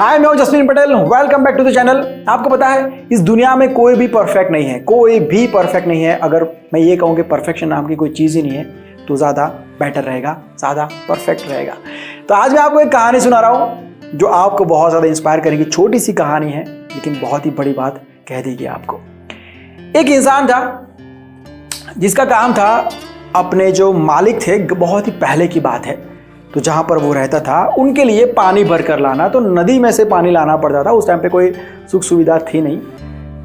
हाय, मैं हूं Jasmeen Patel. Welcome back to the channel. आपको पता है इस दुनिया में कोई भी परफेक्ट नहीं है, कोई भी परफेक्ट नहीं है। अगर मैं ये कहूँ कि परफेक्शन नाम की कोई चीज़ ही नहीं है तो ज़्यादा बेटर रहेगा, ज़्यादा परफेक्ट रहेगा। तो आज मैं आपको एक कहानी सुना रहा हूँ जो आपको बहुत ज़्यादा इंस्पायर करेगी। छोटी सी कहानी है लेकिन बहुत ही बड़ी बात कह देगी आपको। एक इंसान था जिसका काम था, अपने जो मालिक थे, बहुत ही पहले की बात है, तो जहाँ पर वो रहता था उनके लिए पानी भर कर लाना, तो नदी में से पानी लाना पड़ता था। उस टाइम पे कोई सुख सुविधा थी नहीं,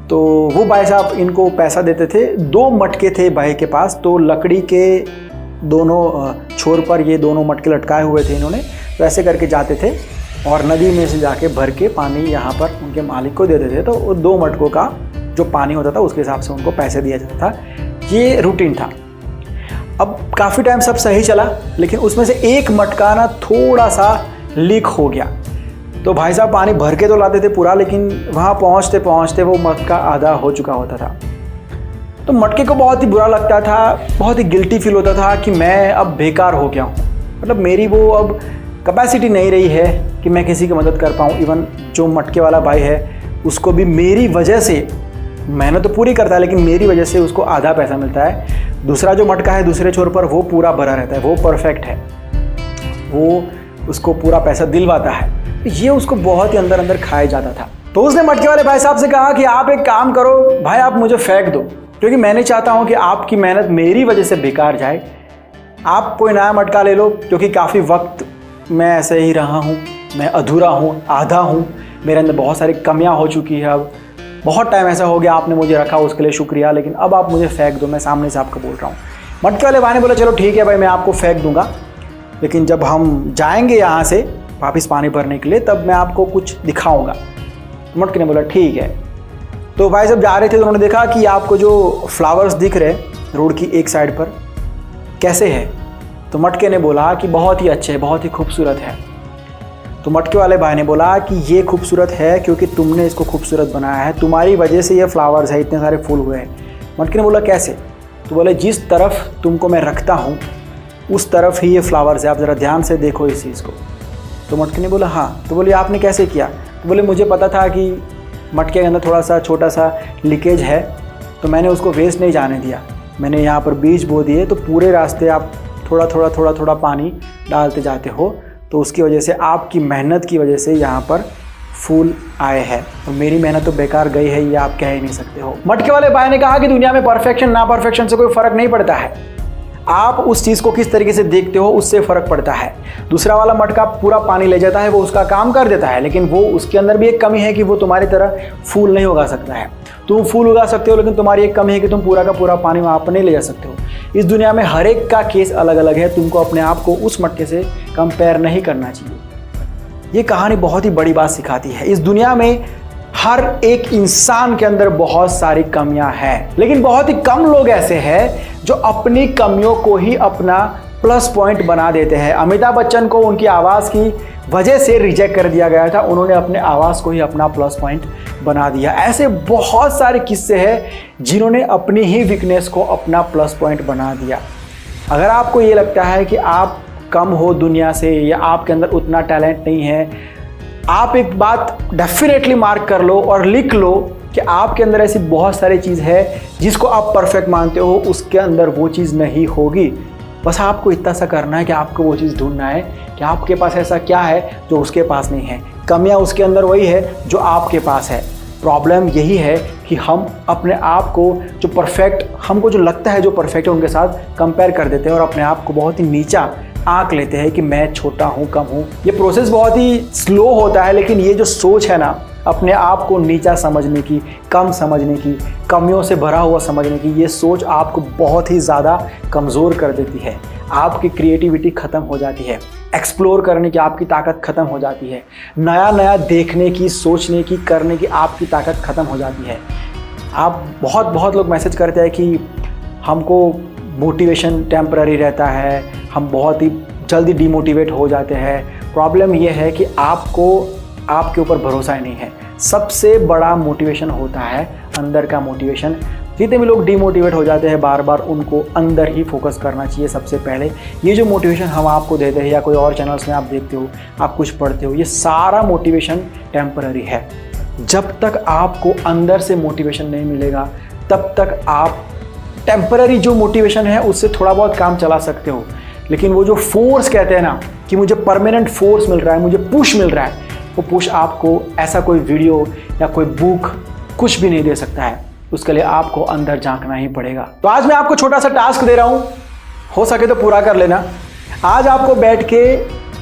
तो वो भाई साहब इनको पैसा देते थे। 2 मटके थे भाई के पास, तो लकड़ी के दोनों छोर पर ये दोनों मटके लटकाए हुए थे इन्होंने। तो ऐसे करके जाते थे और नदी में से जाके भर के पानी यहाँ पर उनके मालिक को देते थे। तो वो 2 मटकों का जो पानी होता था उसके हिसाब से उनको पैसे दिया जाता था। ये रूटीन था। अब काफ़ी टाइम सब सही चला, लेकिन उसमें से एक मटका ना थोड़ा सा लीक हो गया। तो भाई साहब पानी भर के तो लाते थे पूरा, लेकिन वहाँ पहुँचते पहुँचते वो मटका आधा हो चुका होता था। तो मटके को बहुत ही बुरा लगता था, बहुत ही गिल्टी फील होता था कि मैं अब बेकार हो गया हूँ। मतलब मेरी वो अब कैपेसिटी नहीं रही है कि मैं किसी की मदद कर पाऊँ। इवन जो मटके वाला भाई है उसको भी मेरी वजह से, मेहनत तो पूरी करता है लेकिन मेरी वजह से उसको आधा पैसा मिलता है। दूसरा जो मटका है दूसरे छोर पर वो पूरा भरा रहता है, वो परफेक्ट है, वो उसको पूरा पैसा दिलवाता है। तो ये उसको बहुत ही अंदर अंदर खाया जाता था। तो उसने मटके वाले भाई साहब से कहा कि आप एक काम करो भाई, आप मुझे फेंक दो, क्योंकि मैं नहीं चाहता हूँ कि आपकी मेहनत मेरी वजह से बेकार जाए। आप कोई नया मटका ले लो, क्योंकि काफ़ी वक्त मैं ऐसे ही रहा हूँ, मैं अधूरा हूँ, आधा हूँ, मेरे अंदर बहुत सारी कमियाँ हो चुकी है। अब बहुत टाइम ऐसा हो गया, आपने मुझे रखा उसके लिए शुक्रिया, लेकिन अब आप मुझे फेंक दो, मैं सामने से आपको बोल रहा हूँ। मटके वाले भाई ने बोला चलो ठीक है भाई, मैं आपको फेंक दूंगा, लेकिन जब हम जाएंगे यहाँ से वापस पानी भरने के लिए तब मैं आपको कुछ दिखाऊंगा। मटके ने बोला ठीक है। तो भाई जब जा रहे थे तो उन्होंने देखा कि आपको जो फ्लावर्स दिख रहे रोड की एक साइड पर, कैसे है? तो मटके ने बोला कि बहुत ही अच्छे, बहुत ही खूबसूरत है। तो मटके वाले भाई ने बोला कि ये खूबसूरत है क्योंकि तुमने इसको खूबसूरत बनाया है, तुम्हारी वजह से ये फ्लावर्स है, इतने सारे फूल हुए हैं। मटके ने बोला कैसे? तो बोले जिस तरफ तुमको मैं रखता हूँ उस तरफ ही ये फ्लावर्स है, आप ज़रा ध्यान से देखो इस चीज़ को। तो मटके ने बोला हाँ। तो बोले आपने कैसे किया? तो बोले मुझे पता था कि मटके के अंदर थोड़ा सा छोटा सा लीकेज है, तो मैंने उसको वेस्ट नहीं जाने दिया। मैंने यहाँ पर बीज बो दिए, तो पूरे रास्ते आप थोड़ा थोड़ा पानी डालते जाते हो, तो उसकी वजह से, आपकी मेहनत की वजह से यहाँ पर फूल आए हैं। और मेरी मेहनत तो बेकार गई है, ये आप कह ही नहीं सकते हो। मटके वाले भाई ने कहा कि दुनिया में परफेक्शन ना परफेक्शन से कोई फ़र्क नहीं पड़ता है, आप उस चीज़ को किस तरीके से देखते हो उससे फ़र्क पड़ता है। दूसरा वाला मटका पूरा पानी ले जाता है, वो उसका काम कर देता है, लेकिन वो उसके अंदर भी एक कमी है कि वो तुम्हारी तरह फूल नहीं उगा सकता है। तुम फूल उगा सकते हो, लेकिन तुम्हारी एक कमी है कि तुम पूरा का पूरा पानी वहाँ पर नहीं ले जा सकते हो। इस दुनिया में हर एक का केस अलग अलग है, तुमको अपने आप को उस मटके से कंपेयर नहीं करना चाहिए। ये कहानी बहुत ही बड़ी बात सिखाती है। इस दुनिया में हर एक इंसान के अंदर बहुत सारी कमियां हैं, लेकिन बहुत ही कम लोग ऐसे हैं जो अपनी कमियों को ही अपना प्लस पॉइंट बना देते हैं। अमिताभ बच्चन को उनकी आवाज़ की वजह से रिजेक्ट कर दिया गया था, उन्होंने अपने आवाज़ को ही अपना प्लस पॉइंट बना दिया। ऐसे बहुत सारे किस्से हैं जिन्होंने अपनी ही वीकनेस को अपना प्लस पॉइंट बना दिया। अगर आपको ये लगता है कि आप कम हो दुनिया से या आपके अंदर उतना टैलेंट नहीं है, आप एक बात डेफिनेटली मार्क कर लो और लिख लो कि आपके अंदर ऐसी बहुत सारी चीज़ है जिसको आप परफेक्ट मानते हो, उसके अंदर वो चीज़ नहीं होगी। बस आपको इतना सा करना है कि आपको वो चीज़ ढूंढना है कि आपके पास ऐसा क्या है जो उसके पास नहीं है। कमियां उसके अंदर वही है जो आपके पास है। प्रॉब्लम यही है कि हम अपने आप को जो परफेक्ट, हमको जो लगता है जो परफेक्ट है उनके साथ कंपेयर कर देते हैं और अपने आप को बहुत ही नीचा आंक लेते हैं कि मैं छोटा हूँ, कम हूँ। ये प्रोसेस बहुत ही स्लो होता है, लेकिन ये जो सोच है ना अपने आप को नीचा समझने की, कम समझने की, कमियों से भरा हुआ समझने की, ये सोच आपको बहुत ही ज़्यादा कमज़ोर कर देती है। आपकी क्रिएटिविटी ख़त्म हो जाती है, एक्सप्लोर करने की आपकी ताकत ख़त्म हो जाती है, नया नया देखने की, सोचने की, करने की आपकी ताकत ख़त्म हो जाती है। आप बहुत लोग मैसेज करते हैं कि हमको मोटिवेशन टेम्पररी रहता है, हम बहुत ही जल्दी डिमोटिवेट हो जाते हैं। प्रॉब्लम यह है कि आपको आपके ऊपर भरोसा ही नहीं है। सबसे बड़ा मोटिवेशन होता है अंदर का मोटिवेशन, जितने भी लोग डिमोटिवेट हो जाते हैं बार बार, उनको अंदर ही फोकस करना चाहिए सबसे पहले। ये जो मोटिवेशन हम आपको देते हैं या कोई और चैनल्स में आप देखते हो, आप कुछ पढ़ते हो, ये सारा मोटिवेशन टेम्पररी है। जब तक आपको अंदर से मोटिवेशन नहीं मिलेगा तब तक आप टेम्पररी जो मोटिवेशन है उससे थोड़ा बहुत काम चला सकते हो, लेकिन वो जो फोर्स कहते हैं ना कि मुझे परमानेंट फोर्स मिल रहा है, मुझे पुश मिल रहा है, वो पुश आपको ऐसा कोई वीडियो या कोई बुक कुछ भी नहीं दे सकता है। उसके लिए आपको अंदर झांकना ही पड़ेगा। तो आज मैं आपको छोटा सा टास्क दे रहा हूं, हो सके तो पूरा कर लेना। आज आपको बैठ के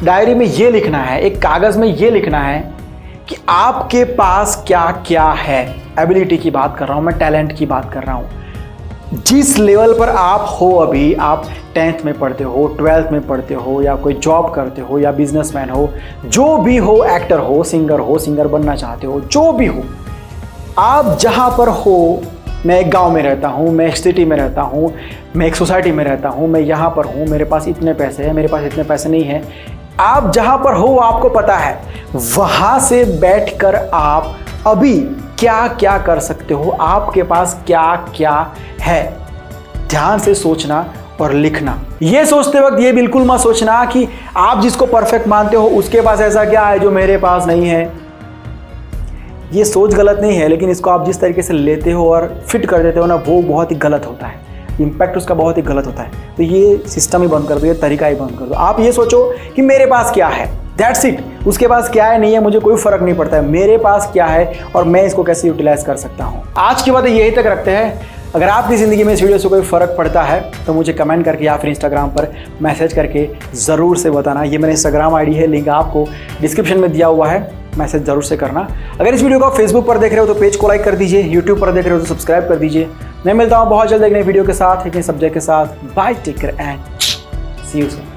डायरी में ये लिखना है, एक कागज में ये लिखना है कि आपके पास क्या क्या है। एबिलिटी की बात कर रहा हूं मैं, टैलेंट की बात कर रहा हूं। जिस लेवल पर आप हो अभी, आप 10th में पढ़ते हो, 12th में पढ़ते हो, या कोई जॉब करते हो, या बिजनेसमैन हो, जो भी हो, एक्टर हो, सिंगर बनना चाहते हो, जो भी हो, आप जहां पर हो, मैं एक गांव में रहता हूं, मैं एक सिटी में रहता हूं, मैं एक सोसाइटी में रहता हूं, मैं यहां पर हूं, मेरे पास इतने पैसे हैं, मेरे पास इतने पैसे नहीं हैं, आप जहां पर हो आपको पता है, वहां से बैठकर आप अभी क्या क्या कर सकते हो, आपके पास क्या क्या है, ध्यान से सोचना और लिखना। ये सोचते वक्त ये बिल्कुल मत सोचना कि आप जिसको परफेक्ट मानते हो उसके पास ऐसा क्या है जो मेरे पास नहीं है। ये सोच गलत नहीं है, लेकिन इसको आप जिस तरीके से लेते हो और फिट कर देते हो ना, वो बहुत ही गलत होता है, इम्पैक्ट उसका बहुत ही गलत होता है। तो ये सिस्टम ही बंद कर दो, ये तरीका ही बंद कर दो। आप ये सोचो कि मेरे पास क्या है, दैट्स इट। उसके पास क्या है नहीं है मुझे कोई फर्क नहीं पड़ता है, मेरे पास क्या है और मैं इसको कैसे यूटिलाइज कर सकता हूँ। आज की बात यही तक रखते हैं। अगर आपकी ज़िंदगी में इस वीडियो से कोई फ़र्क पड़ता है तो मुझे कमेंट करके या फिर इंस्टाग्राम पर मैसेज करके ज़रूर से बताना। ये मेरा इंस्टाग्राम आईडी है, लिंक आपको डिस्क्रिप्शन में दिया हुआ है, मैसेज ज़रूर से करना। अगर इस वीडियो को आप फेसबुक पर देख रहे हो तो पेज को लाइक कर दीजिए, यूट्यूब पर देख रहे हो तो सब्सक्राइब कर दीजिए। मैं मिलता हूँ बहुत जल्द एक नई वीडियो के साथ, एक नए सब्जेक्ट के साथ। Bye, take care and see you soon.